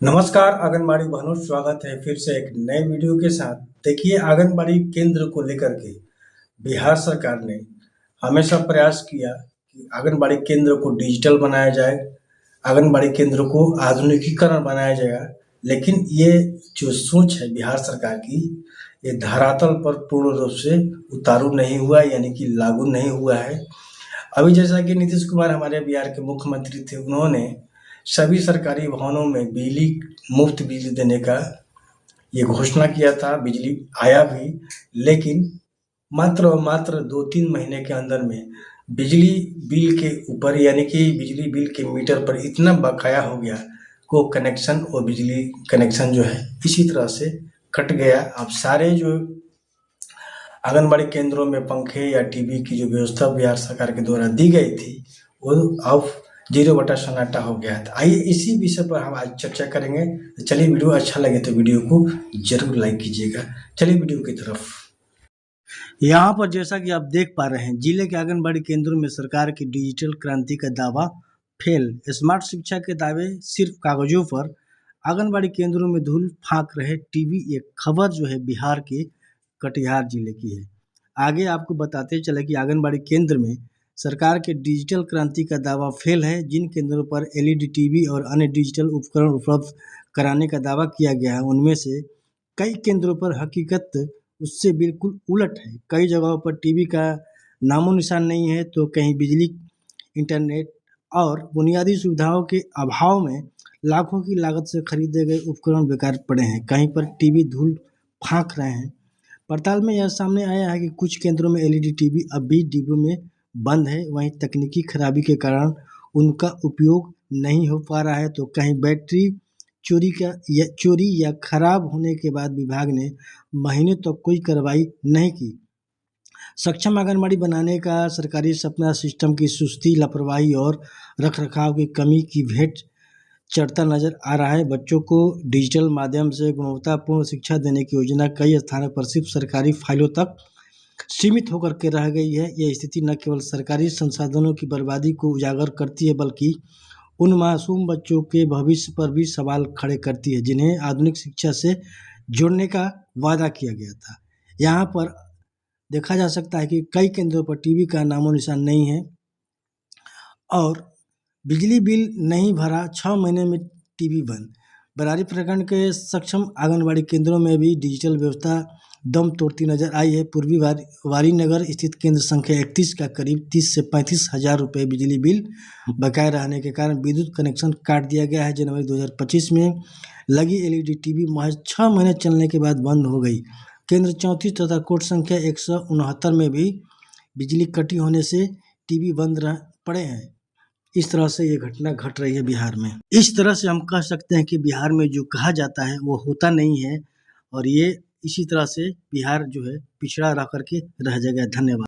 नमस्कार आंगनबाड़ी बहनों, स्वागत है फिर से एक नए वीडियो के साथ। देखिए, आंगनबाड़ी केंद्र को लेकर के बिहार सरकार ने हमेशा प्रयास किया कि आंगनबाड़ी केंद्र को डिजिटल बनाया जाए, आंगनबाड़ी केंद्र को आधुनिकीकरण बनाया जाएगा। लेकिन ये जो सोच है बिहार सरकार की, ये धरातल पर पूर्ण रूप से उतारू नहीं हुआ, यानी कि लागू नहीं हुआ है। अभी जैसा कि नीतीश कुमार हमारे बिहार के मुख्यमंत्री थे, उन्होंने सभी सरकारी भवनों में मुफ्त बिजली देने का ये घोषणा किया था। बिजली आया भी, लेकिन मात्र और मात्र 2-3 महीने के अंदर में बिजली बिल के ऊपर, यानी कि बिजली बिल के मीटर पर इतना बकाया हो गया को कनेक्शन और बिजली कनेक्शन जो है इसी तरह से कट गया। अब सारे जो आंगनबाड़ी केंद्रों में पंखे या टीवी की जो व्यवस्था बिहार सरकार के द्वारा दी गई थी, वो अब 0 बटा सन्नाटा हो गया था। आइए इसी विषय पर हम आज चर्चा करेंगे। तो चलिए, वीडियो अच्छा लगे तो वीडियो को जरूर लाइक कीजिएगा। चलिए वीडियो की तरफ। यहाँ पर जैसा कि आप देख पा रहे हैं, जिले के आंगनबाड़ी केंद्रों में सरकार की डिजिटल क्रांति का दावा फेल। स्मार्ट शिक्षा के दावे सिर्फ कागजों पर, आंगनबाड़ी केंद्रों में धूल फांक रहे टीवी। एक खबर जो है बिहार के कटिहार जिले की है। आगे आपको बताते चले कि आंगनबाड़ी केंद्र में सरकार के डिजिटल क्रांति का दावा फेल है। जिन केंद्रों पर एलईडी टीवी और अन्य डिजिटल उपकरण उपलब्ध कराने का दावा किया गया है, उनमें से कई केंद्रों पर हकीकत उससे बिल्कुल उलट है। कई जगहों पर टीवी का नामो निशान नहीं है, तो कहीं बिजली, इंटरनेट और बुनियादी सुविधाओं के अभाव में लाखों की लागत से खरीदे गए उपकरण बेकार पड़े हैं। कहीं पर टीवी धूल फांक रहे हैं। पड़ताल में यह सामने आया है कि कुछ केंद्रों में एलईडी टीवी अब भी डिब्बों में बंद है। वहीं तकनीकी खराबी के कारण उनका उपयोग नहीं हो पा रहा है, तो कहीं बैटरी चोरी या खराब होने के बाद विभाग ने महीने तक कोई कार्रवाई नहीं की। सक्षम आंगनबाड़ी बनाने का सरकारी सपना सिस्टम की सुस्ती, लापरवाही और रखरखाव की कमी की भेंट चढ़ता नजर आ रहा है। बच्चों को डिजिटल माध्यम से गुणवत्तापूर्ण शिक्षा देने की योजना कई स्थानों पर सिर्फ सरकारी फाइलों तक सीमित होकर के रह गई है। यह स्थिति न केवल सरकारी संसाधनों की बर्बादी को उजागर करती है, बल्कि उन मासूम बच्चों के भविष्य पर भी सवाल खड़े करती है, जिन्हें आधुनिक शिक्षा से जोड़ने का वादा किया गया था। यहाँ पर देखा जा सकता है कि कई केंद्रों पर टीवी का नामो निशान नहीं है और बिजली बिल नहीं भरा, 6 महीने में टीवी बंद। बरारी प्रखंड के सक्षम आंगनबाड़ी केंद्रों में भी डिजिटल व्यवस्था दम तोड़ती नजर आई है। पूर्वी वारीनगर स्थित केंद्र संख्या 31 का करीब 30 से 35 हज़ार रुपये बिजली बिल बकाया रहने के कारण विद्युत कनेक्शन काट दिया गया है। जनवरी 2025 में लगी एलईडी टीवी महज 6 महीने चलने के बाद बंद हो गई। केंद्र 34 तथा कोड संख्या 169 में भी बिजली कटी होने से टीवी बंद पड़े हैं। इस तरह से ये घटना घट रही है बिहार में। इस तरह से हम कह सकते हैं कि बिहार में जो कहा जाता है वो होता नहीं है, और ये इसी तरह से बिहार जो है पिछड़ा रह करके रह जाएगा। धन्यवाद।